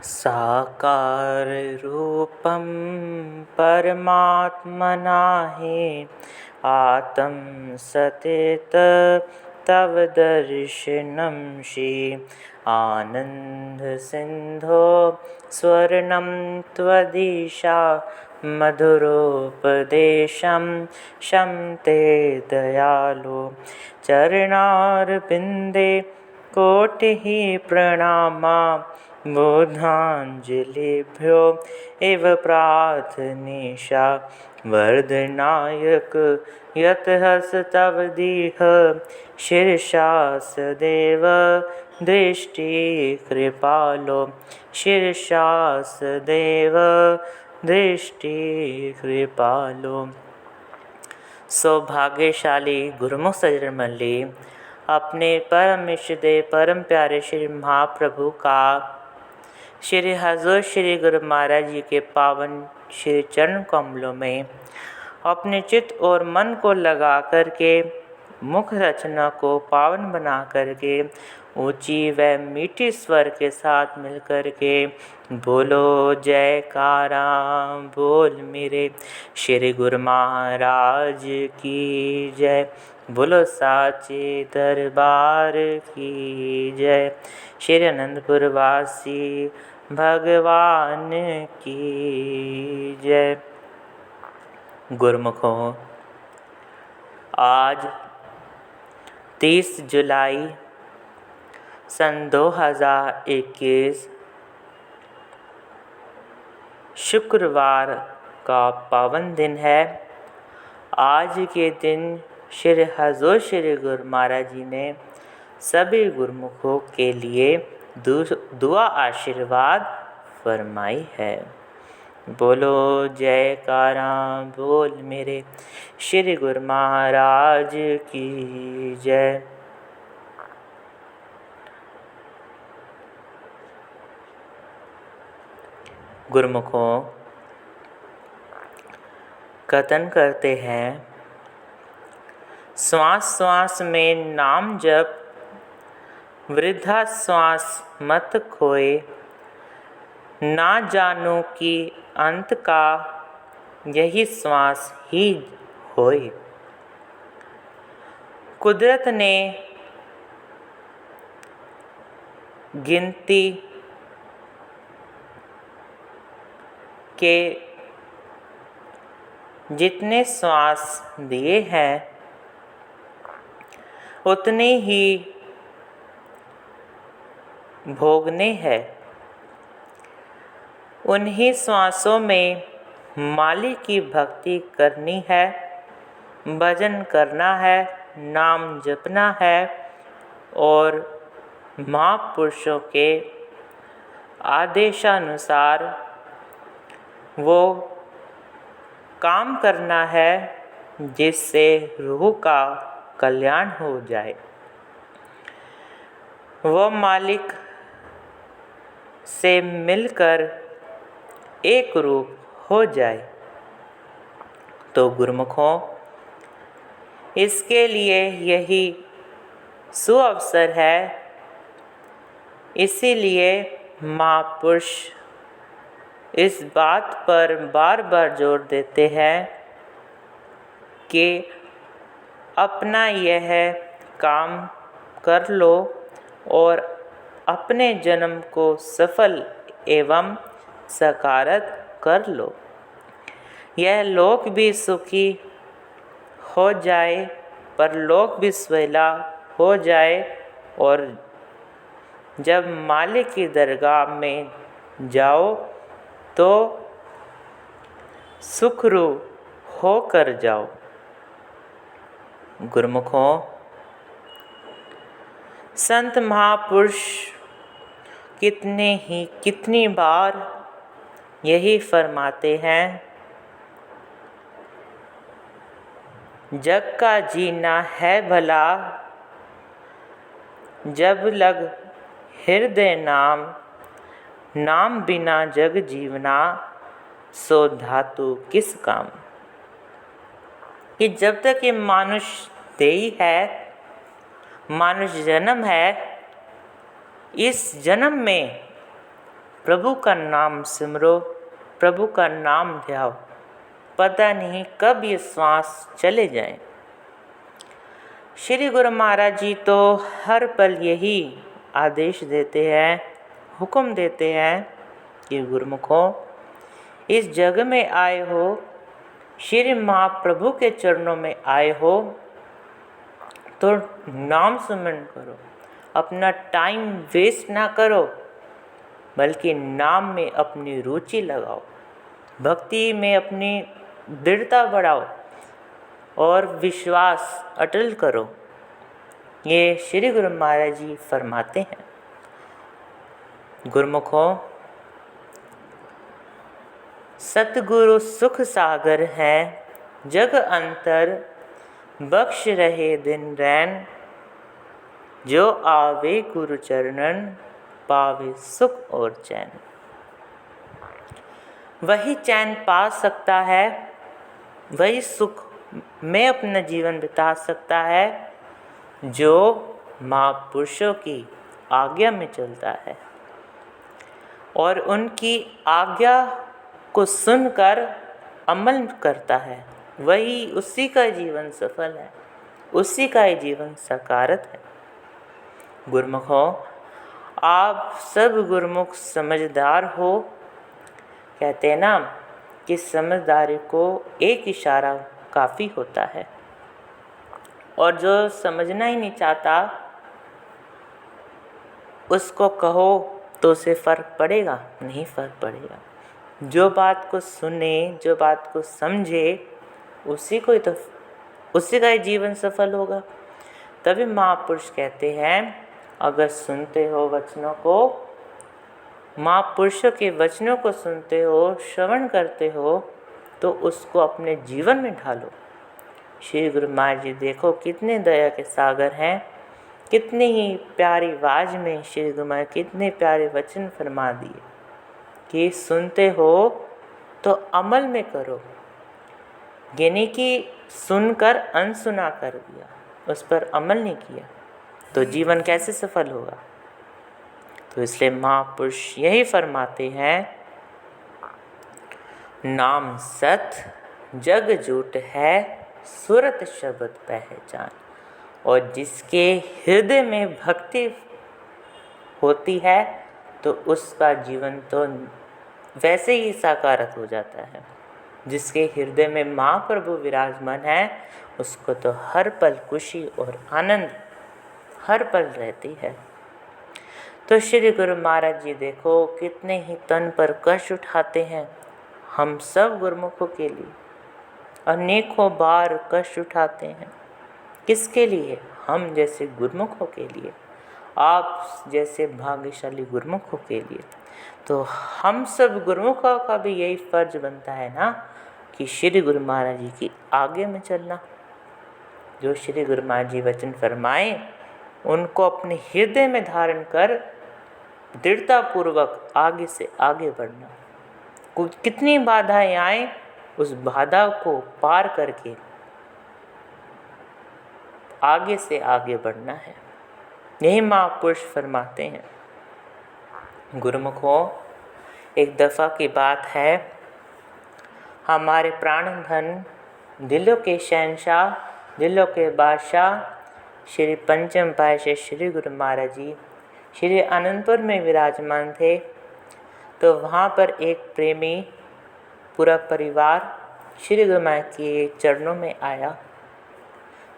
साकार रूपं परमात्मना हि आत्म सतेत तव दर्शनं श्री आनंद सिंधो स्वर्णं त्वदीशा मधुरोपदेशं शं ते दयालो चरणारविन्दे कोटिः प्रणामा बोधांजलिभ्यो एव प्रार्थनीशा वर्धनायक यत हस्तव दीह शीर्षा सदैव दृष्टि कृपालो शीर्षा सदैव दृष्टि कृपालो। सौभाग्यशाली गुरुमुख सज्जन मंडली अपने परम इष्टदेव परम प्यारे श्री महाप्रभु का श्री हजूर श्री गुरु महाराज जी के पावन श्री चरण कमलों में अपने चित्त और मन को लगा करके मुख रचना को पावन बना करके ऊंची व मीठी स्वर के साथ मिल करके बोलो जयकारा बोल मेरे श्री गुरु महाराज की जय। बोलो साचे दरबार की जय। श्री अनंतपुर वासी भगवान की जय। गुरुमुखों, आज 30 जुलाई सन 2021 शुक्रवार का पावन दिन है। आज के दिन श्री हजूर श्री गुरु महाराज जी ने सभी गुरुमुखों के लिए दुआ आशीर्वाद फरमाई है। बोलो जयकारा बोल मेरे श्री गुरु महाराज की जय। गुरुमुखों, कथन करते हैं, श्वास श्वास में नाम जप वृद्धा श्वास मत खोए, ना जानूं कि अंत का यही श्वास ही होए। कुदरत ने गिनती के जितने श्वास दिए हैं उतने ही भोगने हैं। उन्हीं श्वासों में मालिक की भक्ति करनी है, भजन करना है, नाम जपना है और महापुरुषों के आदेशानुसार वो काम करना है जिससे रूह का कल्याण हो जाए, वो मालिक से मिलकर एक रूप हो जाए। तो गुरुमुखों, इसके लिए यही सुअवसर है। इसीलिए महापुरुष इस बात पर बार बार जोर देते हैं कि अपना यह काम कर लो और अपने जन्म को सफल एवं सकारत कर लो। यह लोक भी सुखी हो जाए, परलोक भी सुहेला हो जाए और जब मालिक की दरगाह में जाओ तो सुखरू होकर जाओ। गुरुमुखों, संत महापुरुष कितनी बार यही फरमाते हैं, जग का जीना है भला जब लग हृदय नाम, नाम बिना जग जीवना सो धातु किस काम। कि जब तक ये मानुष्य देही है, मानुष्य जन्म है, इस जन्म में प्रभु का नाम सिमरो, प्रभु का नाम ध्याओ, पता नहीं कब ये श्वास चले जाए। श्री गुरु महाराज जी तो हर पल यही आदेश देते हैं, हुक्म देते हैं कि गुरुमुखों, इस जग में आए हो, श्री महाप्रभु के चरणों में आए हो तो नाम सुमरन करो, अपना टाइम वेस्ट ना करो, बल्कि नाम में अपनी रुचि लगाओ, भक्ति में अपनी दृढ़ता बढ़ाओ और विश्वास अटल करो। ये श्री गुरु महाराज जी फरमाते हैं। गुरुमुखों, सतगुरु सुख सागर है, जग अंतर बख्श रहे दिन रैन, जो आवे गुरु चरणन पावे सुख और चैन। वही चैन पा सकता है, वही सुख में अपना जीवन बिता सकता है जो महापुरुषों की आज्ञा में चलता है और उनकी आज्ञा को सुनकर अमल करता है। वही उसी का जीवन सफल है, उसी का ही जीवन सकारत है। गुरुमुखों, आप सब गुरुमुख समझदार हो। कहते हैं ना कि समझदारी को एक इशारा काफ़ी होता है, और जो समझना ही नहीं चाहता उसको कहो तो उसे फ़र्क पड़ेगा? नहीं फ़र्क पड़ेगा। जो बात को सुने, जो बात को समझे, उसी का ही जीवन सफल होगा। तभी महापुरुष कहते हैं, अगर सुनते हो वचनों को, महापुरुषों के वचनों को सुनते हो, श्रवण करते हो, तो उसको अपने जीवन में ढालो। श्री गुरु महाराज जी देखो कितने दया के सागर हैं, कितनी ही प्यारी आवाज में श्री गुरु महाराज कितने प्यारे वचन फरमा दिए कि सुनते हो तो अमल में करो। यानी कि सुनकर अनसुना कर दिया, उस पर अमल नहीं किया तो जीवन कैसे सफल होगा। तो इसलिए महापुरुष यही फरमाते हैं, नाम सत जग झूठ है, सुरत शब्द पहचान। और जिसके हृदय में भक्ति होती है तो उसका जीवन तो वैसे ही साकारत हो जाता है। जिसके हृदय में महाप्रभु विराजमान है उसको तो हर पल खुशी और आनंद हर पल रहती है। तो श्री गुरु महाराज जी देखो कितने ही तन पर कष्ट उठाते हैं हम सब गुरुमुखों के लिए, अनेकों बार कष्ट उठाते हैं। किसके लिए? हम जैसे गुरुमुखों के लिए, आप जैसे भाग्यशाली गुरुमुखों के लिए। तो हम सब गुरुमुखों का भी यही फर्ज बनता है ना कि श्री गुरु महाराज जी की आगे में चलना। जो श्री गुरु महाराज जी वचन फरमाएं उनको अपने हृदय में धारण कर दृढ़तापूर्वक आगे से आगे बढ़ना। कितनी बाधाएं आए उस बाधा को पार करके आगे से आगे बढ़ना है। यही महापुरुष फरमाते हैं। गुरुमुखों, एक दफ़ा की बात है, हमारे प्राणधन, दिलों के शहंशाह, दिलों के बादशाह श्री पंचम पातशाह श्री गुरु महाराज जी श्री अनंतपुर में विराजमान थे। तो वहाँ पर एक प्रेमी पूरा परिवार श्री गुरु महाराज के चरणों में आया।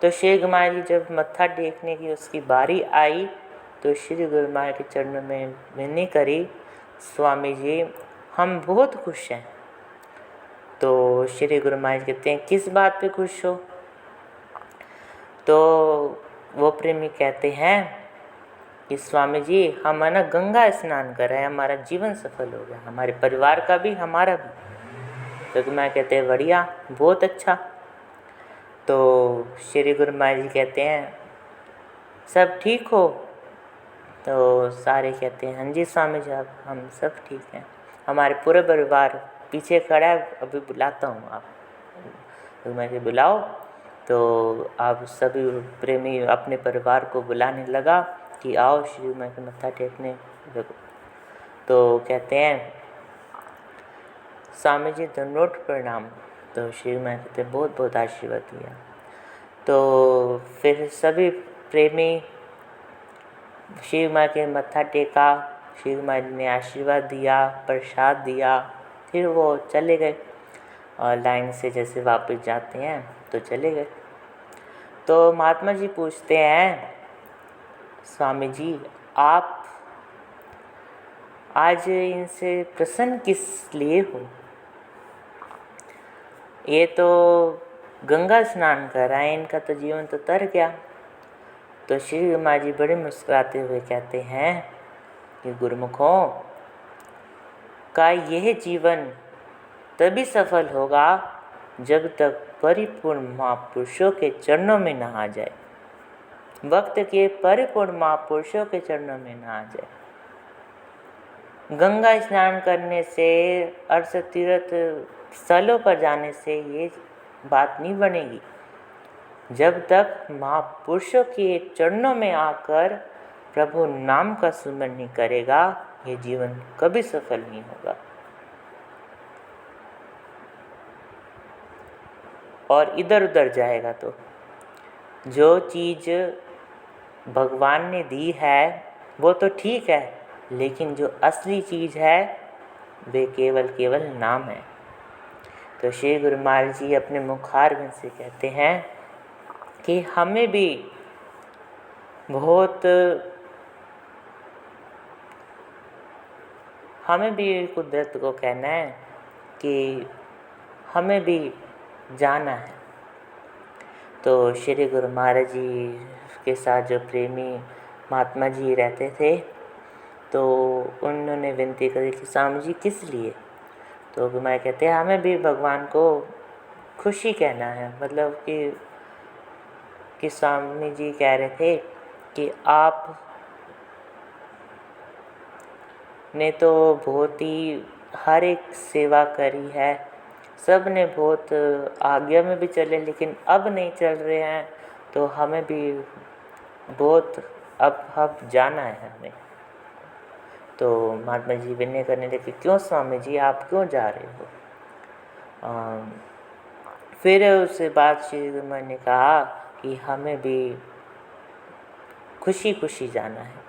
तो श्री गुरु महाराज जी जब मत्था टेकने की उसकी बारी आई तो श्री गुरु महाराज के चरणों में विनती करी, स्वामी जी हम बहुत खुश हैं। तो श्री गुरु महाराज कहते हैं, किस बात पे खुश हो? तो वो प्रेमी कहते हैं कि स्वामी जी हम ना गंगा स्नान कर रहे हैं, हमारा जीवन सफल हो गया, हमारे परिवार का भी हमारा भी। तो मैं कहते हैं बढ़िया, बहुत अच्छा। तो श्री गुरु महाराज जी कहते हैं सब ठीक हो? तो सारे कहते हैं हाँ जी स्वामी जी हम सब ठीक हैं, हमारे पूरे परिवार पीछे खड़ा है, अभी बुलाता हूँ आप। तो मैं बुलाओ। तो आप सभी प्रेमी अपने परिवार को बुलाने लगा कि आओ श्री मैं मत्था टेकने। तो कहते हैं स्वामी जी दंडोत प्रणाम। तो श्री माँ कहते बहुत बहुत आशीर्वाद दिया। तो फिर सभी प्रेमी शिव माँ के मत्था टेका, शिव माँ ने आशीर्वाद दिया, प्रसाद दिया, फिर वो चले गए और लाइन से जैसे वापस जाते हैं तो चले गए। तो महात्मा जी पूछते हैं स्वामी जी आप आज इनसे प्रसन्न किस लिए हो? ये तो गंगा स्नान कर रहा है, इनका तो जीवन तो तर गया। तो श्री माँ जी बड़े मुस्कुराते हुए कहते हैं कि गुरुमुखों का यह जीवन तभी सफल होगा जब तक परिपूर्ण महापुरुषों के चरणों में न आ जाए, वक्त के परिपूर्ण महापुरुषों के चरणों में न आ जाए। गंगा स्नान करने से, अर्थ तीर्थ स्थलों पर जाने से ये बात नहीं बनेगी। जब तक महापुरुषों के चरणों में आकर प्रभु नाम का सुमरण नहीं करेगा, ये जीवन कभी सफल नहीं होगा। और इधर उधर जाएगा तो जो चीज़ भगवान ने दी है वो तो ठीक है, लेकिन जो असली चीज़ है वे केवल नाम है। तो श्री गुरु महाराज जी अपने मुखारविंद से कहते हैं कि हमें भी कुदरत को कहना है कि हमें भी जाना है। तो श्री गुरु महाराज जी के साथ जो प्रेमी महात्मा जी रहते थे, तो उन्होंने विनती करी कि स्वामी जी किस लिए? तो गुरु महाराज कहते हैं हमें भी भगवान को खुशी कहना है। मतलब कि स्वामी जी कह रहे थे कि आप ने तो बहुत ही हर एक सेवा करी है, सब ने बहुत आज्ञा में भी चले, लेकिन अब नहीं चल रहे हैं, तो हमें भी बहुत अब जाना है हमें। तो महात्मा जी विनय करने लगे क्यों स्वामी जी आप क्यों जा रहे हो? फिर उसके बाद श्री गुरु महाराज ने कहा कि हमें भी खुशी खुशी जाना है।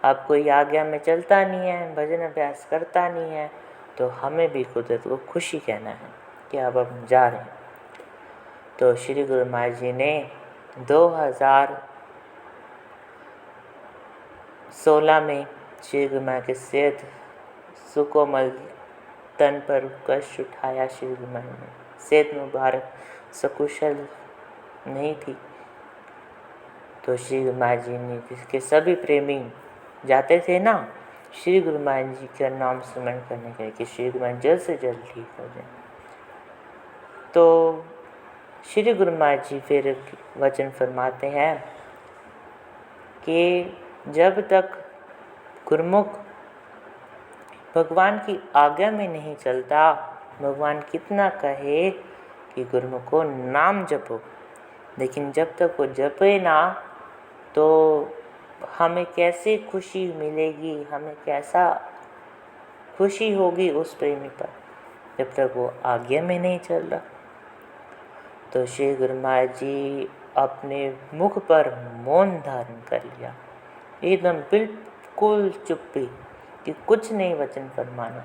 अब कोई आज्ञा में चलता नहीं है, भजन अभ्यास करता नहीं है, तो हमें भी कुदरत को खुशी कहना है कि अब हम जा रहे हैं। तो श्री गुरु महाराज जी ने 2016 में श्री गुरु महाराज के सेहत सुकोमल तन पर कष्ट उठाया। श्री गुरु महाराज ने सेहत मुबारक सकुशल नहीं थी, तो श्री गुरु महाराज जी ने जिसके सभी प्रेमी जाते थे ना श्री गुरु महाराज जी का नाम स्मरण करने के लिए कि श्री गुरु महाराज जल्द से जल्द ठीक हो जाए। तो श्री गुरु महाराज जी फिर वचन फरमाते हैं कि जब तक गुरुमुख भगवान की आज्ञा में नहीं चलता, भगवान कितना कहे कि गुरुमुख को नाम जपो, लेकिन जब तक वो जपे ना तो हमें कैसे खुशी मिलेगी, हमें कैसा खुशी होगी उस प्रेमी पर, जब तक वो आज्ञा में नहीं चल रहा। तो श्री गुरु महाराज जी अपने मुख पर मौन धारण कर लिया, एकदम बिल्कुल चुप्पी कि कुछ नहीं वचन फरमाना।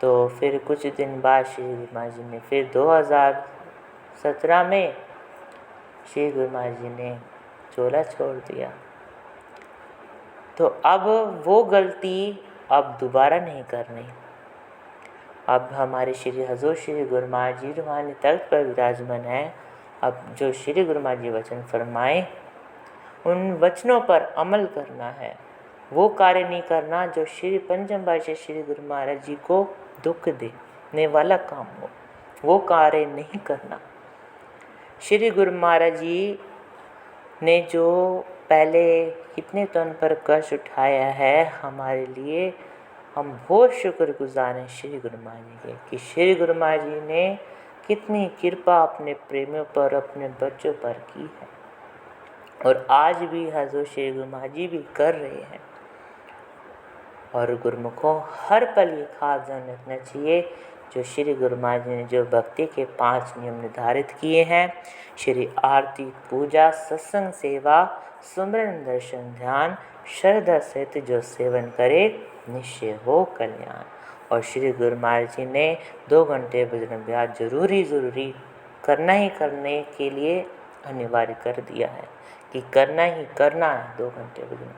तो फिर कुछ दिन बाद श्री गुरु महाराज जी ने फिर 2017 में श्री गुरु महाराज जी ने चोला छोड़ दिया। तो अब वो गलती अब दोबारा नहीं करनी। अब हमारे श्री हजूर श्री गुरु महाराज जी रूहानी तख्त पर विराजमान है। अब जो श्री गुरु महाराज जी वचन फरमाए उन वचनों पर अमल करना है, वो कार्य नहीं करना जो श्री पंचम पातशाह श्री गुरु महाराज जी को दुख देने वाला काम हो, वो कार्य नहीं करना। श्री गुरु महाराज जी ने जो पहले कितने तन पर कष्ट उठाया है हमारे लिए, हम बहुत शुक्रगुजार हैं श्री गुरु महाराज जी के कि श्री गुरु महाराज जी ने कितनी कृपा अपने प्रेमियों पर, अपने बच्चों पर की है, और आज भी हजूर श्री गुरु महाराज जी भी कर रहे हैं। और गुरुमुखों हर पल ये खास ध्यान रखना चाहिए, जो श्री गुरु महाराज जी ने जो भक्ति के 5 नियम निर्धारित किए हैं, श्री आरती, पूजा, सत्संग, सेवा, सुमरन, दर्शन, ध्यान, श्रद्धा सहित जो सेवन करे निश्चय हो कल्याण। और श्री गुरु महाराज जी ने 2 घंटे भजन अभ्यास जरूरी करना ही करने के लिए अनिवार्य कर दिया है कि करना ही करना है 2 घंटे भजन।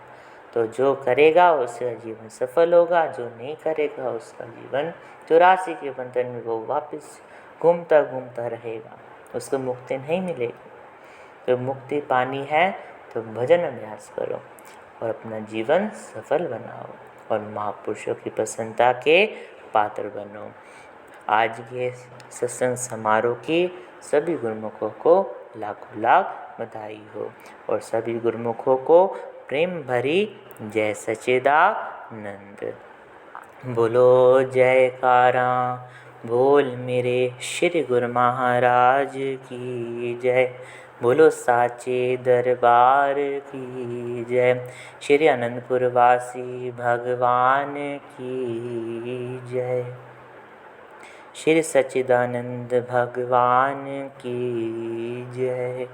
तो जो करेगा उसका जीवन सफल होगा, जो नहीं करेगा उसका जीवन 84 के बंधन में वो वापस घूमता घूमता रहेगा, उसको मुक्ति नहीं मिलेगी। तो मुक्ति पानी है तो भजन अभ्यास करो और अपना जीवन सफल बनाओ और महापुरुषों की प्रसन्नता के पात्र बनो। आज के सत्संग समारोह की सभी गुरुमुखों को लाखों लाख बधाई हो और सभी गुरुमुखों को प्रेम भरी जय सच्चिदानंद। बोलो जयकारा बोल मेरे श्री गुरु महाराज की जय। बोलो साचे दरबार की जय। श्री अनंतपुर वासी भगवान की जय। श्री सच्चिदानंद भगवान की जय।